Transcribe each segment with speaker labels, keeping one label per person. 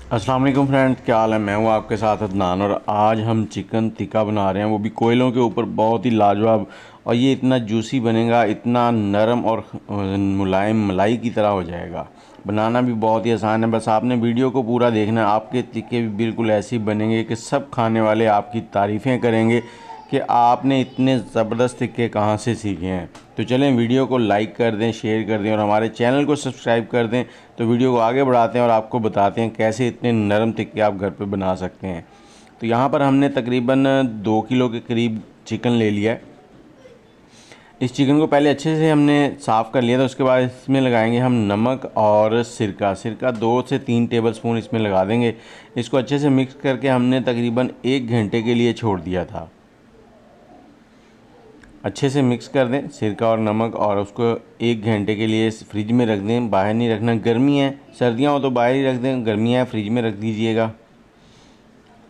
Speaker 1: अस्सलाम वालेकुम फ्रेंड्स, क्या हाल है। मैं हूँ आपके साथ अदनान और आज हम चिकन टिक्का बना रहे हैं, वो भी कोयलों के ऊपर। बहुत ही लाजवाब। और ये इतना जूसी बनेगा, इतना नरम और मुलायम मलाई की तरह हो जाएगा। बनाना भी बहुत ही आसान है, बस आपने वीडियो को पूरा देखना है। आपके टिक्के भी बिल्कुल ऐसे ही बनेंगे कि सब खाने वाले आपकी तारीफ़ें करेंगे कि आपने इतने ज़बरदस्त टिक्के कहाँ से सीखे हैं। तो चलें, वीडियो को लाइक कर दें, शेयर कर दें और हमारे चैनल को सब्सक्राइब कर दें। तो वीडियो को आगे बढ़ाते हैं और आपको बताते हैं कैसे इतने नरम टिक्के आप घर पे बना सकते हैं। तो यहाँ पर हमने तकरीबन 2 किलो के करीब चिकन ले लिया है। इस चिकन को पहले अच्छे से हमने साफ़ कर लिया था। उसके बाद इसमें लगाएंगे हम नमक और सिरका 2 से 3 टेबलस्पून इसमें लगा देंगे। इसको अच्छे से मिक्स करके हमने तकरीबन 1 घंटे के लिए छोड़ दिया था। अच्छे से मिक्स कर दें सिरका और नमक और उसको 1 घंटे के लिए फ्रिज में रख दें। बाहर नहीं रखना, गर्मी है। सर्दियाँ हो तो बाहर ही रख दें, गर्मियाँ है फ्रिज में रख दीजिएगा।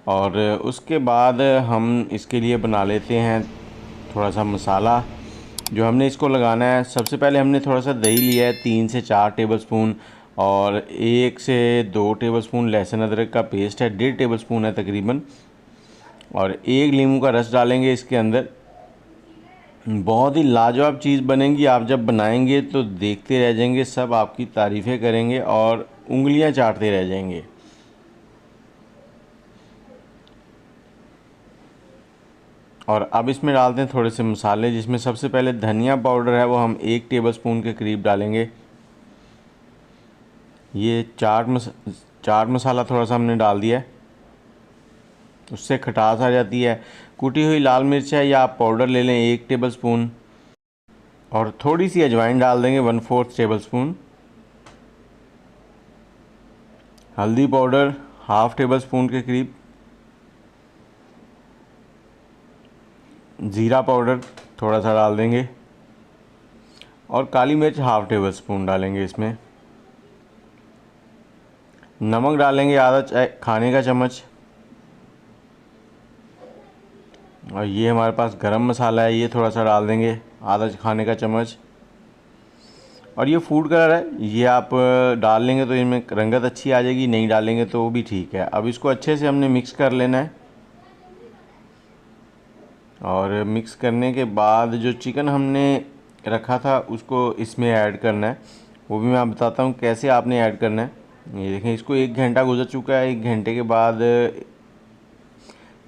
Speaker 1: और उसके बाद हम इसके लिए बना लेते हैं थोड़ा सा मसाला जो हमने इसको लगाना है। सबसे पहले हमने थोड़ा सा दही लिया है, 3 से 4 टेबलस्पून, और 1 से 2 टेबलस्पून लहसुन अदरक का पेस्ट है, 1.5 टेबलस्पून है तकरीबन। और 1 नींबू का रस डालेंगे इसके अंदर। बहुत ही लाजवाब चीज़ बनेगी। आप जब बनाएंगे तो देखते रह जाएंगे, सब आपकी तारीफ़ें करेंगे और उंगलियां चाटते रह जाएंगे। और अब इसमें डालते हैं थोड़े से मसाले, जिसमें सबसे पहले धनिया पाउडर है, वो हम 1 टेबलस्पून के करीब डालेंगे। ये चाट मसाला थोड़ा सा हमने डाल दिया है, उससे खटास आ जाती है। कुटी हुई लाल मिर्च है या आप पाउडर ले लें 1 टेबलस्पून, और थोड़ी सी अजवाइन डाल देंगे 1/4 टेबलस्पून। हल्दी पाउडर ½ टेबलस्पून के करीब। ज़ीरा पाउडर थोड़ा सा डाल देंगे और काली मिर्च ½ टेबलस्पून डालेंगे इसमें। नमक डालेंगे आधा खाने का चम्मच। और ये हमारे पास गरम मसाला है, ये थोड़ा सा डाल देंगे आधा खाने का चम्मच। और ये फूड कलर है, ये आप डाल लेंगे तो इनमें रंगत अच्छी आ जाएगी, नहीं डालेंगे तो वो भी ठीक है। अब इसको अच्छे से हमने मिक्स कर लेना है। और मिक्स करने के बाद जो चिकन हमने रखा था उसको इसमें ऐड करना है। वो भी मैं आप बताता हूँ कैसे आपने ऐड करना है। ये देखें, इसको 1 घंटा गुजर चुका है। 1 घंटे के बाद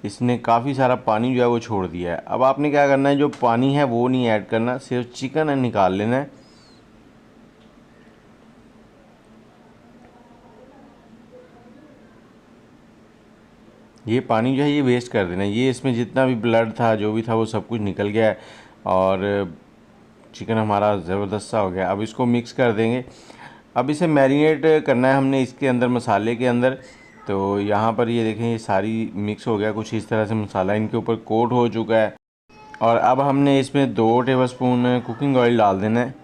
Speaker 1: इसने काफ़ी सारा पानी जो है वो छोड़ दिया है। अब आपने क्या करना है, जो पानी है वो नहीं ऐड करना, सिर्फ चिकन है निकाल लेना है। ये पानी जो है ये वेस्ट कर देना है। ये इसमें जितना भी ब्लड था, जो भी था, वो सब कुछ निकल गया है और चिकन हमारा ज़बरदस्त सा हो गया। अब इसको मिक्स कर देंगे। अब इसे मैरिनेट करना है हमने इसके अंदर, मसाले के अंदर। तो यहाँ पर ये देखें, ये सारी मिक्स हो गया कुछ इस तरह से, मसाला इनके ऊपर कोट हो चुका है। और अब हमने इसमें 2 टेबलस्पून कुकिंग ऑयल डाल देना है।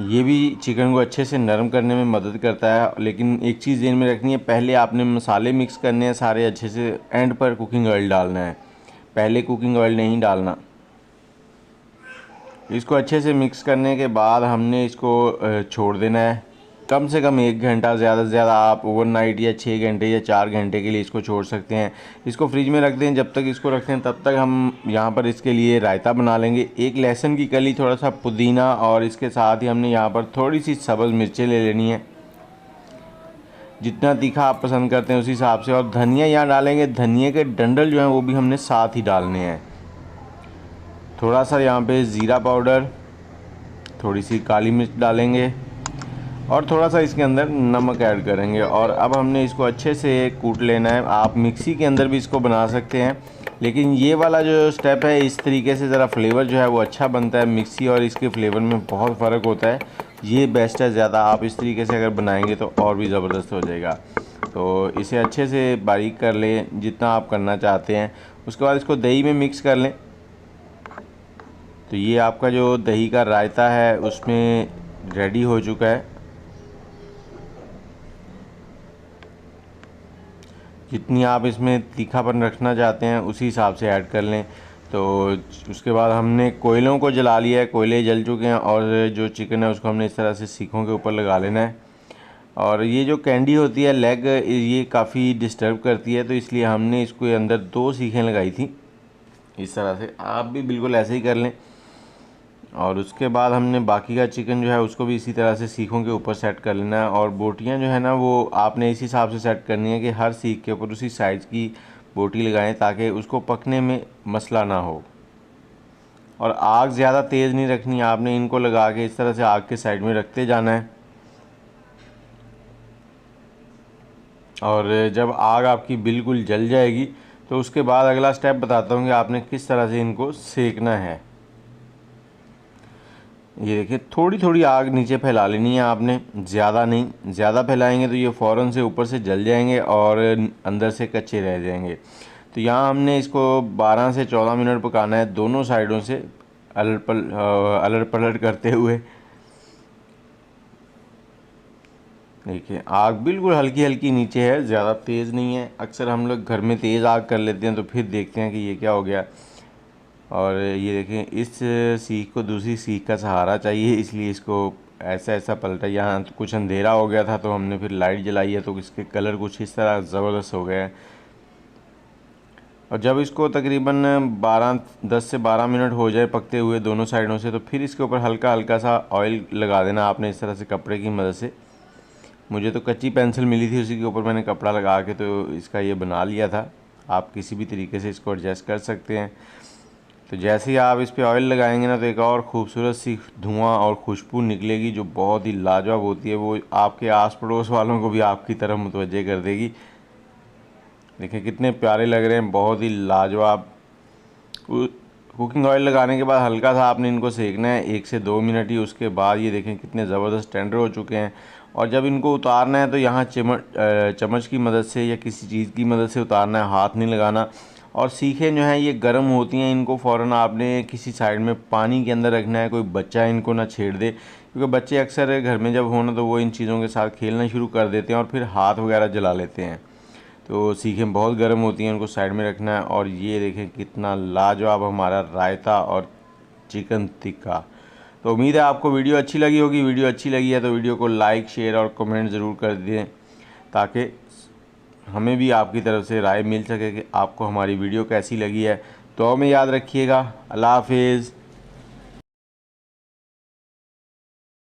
Speaker 1: ये भी चिकन को अच्छे से नरम करने में मदद करता है। लेकिन एक चीज़ ध्यान में रखनी है, पहले आपने मसाले मिक्स करने हैं सारे अच्छे से, एंड पर कुकिंग ऑयल डालना है, पहले कुकिंग ऑयल नहीं डालना। इसको अच्छे से मिक्स करने के बाद हमने इसको छोड़ देना है कम से कम 1 घंटा। ज़्यादा से ज़्यादा आप ओवरनाइट या 6 घंटे या 4 घंटे के लिए इसको छोड़ सकते हैं। इसको फ्रिज में रख दें। जब तक इसको रखते हैं तब तक हम यहाँ पर इसके लिए रायता बना लेंगे। 1 लहसुन की कली, थोड़ा सा पुदीना, और इसके साथ ही हमने यहाँ पर थोड़ी सी सब्ज़ मिर्चें ले लेनी है, जितना तीखा आप पसंद करते हैं उस हिसाब से। और धनिया यहाँ डालेंगे, धनिया के डंडल जो हैं वो भी हमने साथ ही डालने हैं। थोड़ा सा यहाँ पे ज़ीरा पाउडर, थोड़ी सी काली मिर्च डालेंगे और थोड़ा सा इसके अंदर नमक ऐड करेंगे। और अब हमने इसको अच्छे से कूट लेना है। आप मिक्सी के अंदर भी इसको बना सकते हैं, लेकिन ये वाला जो स्टेप है, इस तरीके से ज़रा फ्लेवर जो है वो अच्छा बनता है। मिक्सी और इसके फ्लेवर में बहुत फ़र्क होता है, ये बेस्ट है ज़्यादा। आप इस तरीके से अगर बनाएंगे तो और भी ज़बरदस्त हो जाएगा। तो इसे अच्छे से बारीक कर लें जितना आप करना चाहते हैं। उसके बाद इसको दही में मिक्स कर लें। तो ये आपका जो दही का रायता है उसमें रेडी हो चुका है। जितनी आप इसमें तीखापन रखना चाहते हैं उसी हिसाब से ऐड कर लें। तो उसके बाद हमने कोयलों को जला लिया है, कोयले जल चुके हैं और जो चिकन है उसको हमने इस तरह से सीखों के ऊपर लगा लेना है। और ये जो कैंडी होती है लेग, ये काफ़ी डिस्टर्ब करती है, तो इसलिए हमने इसको अंदर 2 सीखें लगाई थी। इस तरह से आप भी बिल्कुल ऐसे ही कर लें। और उसके बाद हमने बाकी का चिकन जो है उसको भी इसी तरह से सीखों के ऊपर सेट कर लेना है। और बोटियां जो है ना वो आपने इस हिसाब से सेट करनी है कि हर सीख के ऊपर उसी साइज़ की बोटी लगाएं ताकि उसको पकने में मसला ना हो। और आग ज़्यादा तेज़ नहीं रखनी, आपने इनको लगा के इस तरह से आग के साइड में रखते जाना है। और जब आग आपकी बिल्कुल जल जाएगी तो उसके बाद अगला स्टेप बताता हूँ कि आपने किस तरह से इनको सेकना है। ये देखिए थोड़ी थोड़ी आग नीचे फैला लेनी है आपने, ज़्यादा नहीं। ज़्यादा फैलाएंगे तो ये फ़ौरन से ऊपर से जल जाएंगे और अंदर से कच्चे रह जाएंगे। तो यहाँ हमने इसको 12 से 14 मिनट पकाना है, दोनों साइडों से अलट पलट करते हुए। देखिए आग बिल्कुल हल्की हल्की नीचे है, ज़्यादा तेज़ नहीं है। अक्सर हम लोग घर में तेज़ आग कर लेते हैं तो फिर देखते हैं कि ये क्या हो गया। और ये देखें इस सीख को दूसरी सीख का सहारा चाहिए, इसलिए इसको ऐसा ऐसा पलटा। यहाँ तो कुछ अंधेरा हो गया था तो हमने फिर लाइट जलाई है तो इसके कलर कुछ इस तरह ज़बरदस्त हो गया है। और जब इसको तकरीबन 10 से 12 मिनट हो जाए पकते हुए दोनों साइडों से, तो फिर इसके ऊपर हल्का हल्का सा ऑयल लगा देना आपने इस तरह से कपड़े की मदद से। मुझे तो कच्ची पेंसिल मिली थी, उसी के ऊपर मैंने कपड़ा लगा के तो इसका ये बना लिया था। आप किसी भी तरीके से इसको एडजस्ट कर सकते हैं। तो जैसे ही आप इस पर ऑयल लगाएंगे ना तो एक और ख़ूबसूरत सी धुआं और खुशबू निकलेगी जो बहुत ही लाजवाब होती है। वो आपके आस पड़ोस वालों को भी आपकी तरफ मुतवज्जे कर देगी। देखिए कितने प्यारे लग रहे हैं, बहुत ही लाजवाब। कुकिंग ऑयल लगाने के बाद हल्का सा आपने इनको सेकना है 1 से 2 मिनट ही। उसके बाद ये देखें कितने ज़बरदस्त टेंडर हो चुके हैं। और जब इनको उतारना है तो यहाँ चम्मच की मदद से या किसी चीज़ की मदद से उतारना है, हाथ नहीं लगाना। और सीखें जो हैं ये गर्म होती हैं, इनको फ़ौरन आपने किसी साइड में पानी के अंदर रखना है, कोई बच्चा इनको ना छेड़ दे, क्योंकि बच्चे अक्सर घर में जब होना तो वो इन चीज़ों के साथ खेलना शुरू कर देते हैं और फिर हाथ वगैरह जला लेते हैं। तो सीखें बहुत गर्म होती हैं, उनको साइड में रखना है। और ये देखें कितना लाजवाब हमारा रायता और चिकन टिक्का। तो उम्मीद है आपको वीडियो अच्छी लगी होगी। वीडियो अच्छी लगी है तो वीडियो को लाइक शेयर और कमेंट ज़रूर कर दें ताकि हमें भी आपकी तरफ से राय मिल सके कि आपको हमारी वीडियो कैसी लगी है। तो हमें याद रखिएगा। अल्लाह हाफिज़।